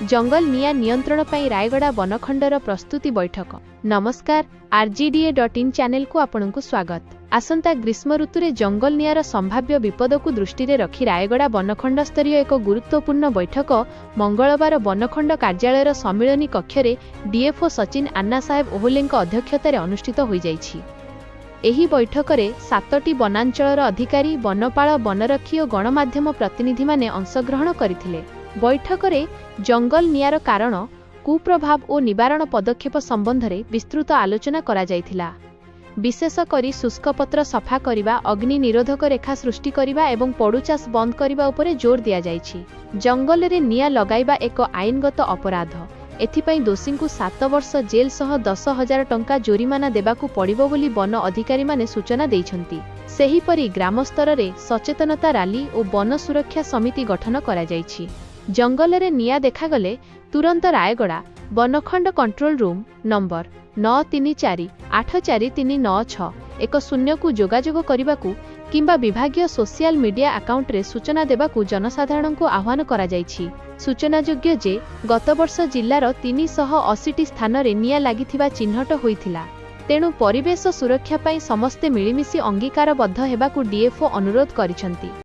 जंगल निया नियंत्रण पाई रायगड़ा बनखंडर प्रस्तुति बैठक। नमस्कार, RGDA.in चैनल को आपनकु स्वागत। आसंता ग्रीष्म ऋतुरे जंगल नियार संभाव्य विपद को दृष्टि रखी रायगड़ा बनखंड स्तरीय एक गुरुत्वपूर्ण बैठक मंगलवार बनखंड कार्यालयर सम्मिलनी कक्षरे DFO सचिन आन्ना साहेब ओहोले अध्यक्षतार अनुष्ठित हो जाइछि। एही बैठकरे 7टी वनांचलर अधिकारी, वनपाल, वनरक्षी और गणमाध्यम प्रतिनिधि माने अंशग्रहण करथिले। बैठकरे जंगल नियार कारण, कुप्रभाव और निवारण पदक्षेप संबंध में विस्तृत आलोचना करा जायथिला। विशेष करी शुष्क पत्र सफा करिबा, अग्नि निरोधक रेखा सृष्टि करिबा एवं पड़ुचास बंद करिबा उपरे जोर दिया जायछि। जंगल रे निया लगाइबा एक आईनगत अपराध। एथिपाई दोषी को 7 वर्ष जेल सह 10,000 टंका जोरिमाना देबाकू पड़िबो बोली वन अधिकारी माने सूचना दैछंती। सेहीपरि ग्राम स्तर रे सचेतनता रैली और वन सुरक्षा समिति गठन करा जायछि। जंगल रे निया देखागले तुरंत रायगड़ा बनखंड कंट्रोल रूम नंबर 93484396 10 को जोगाजोग करने किंबा विभागीय सोशल मीडिया अकाउंट रे सूचना देबाकू जनसाधारण को आह्वान करा जायछि। सूचनायोग्य जे गत वर्ष जिल्लार 380टी स्थान रे निया लागिथिबा चिन्हट होइथिला। तेणु परिवेश सुरक्षा पाई समस्ते मिलिमिशि अंगीकारबद्ध हेबाकू DFO अनुरोध करिसंती।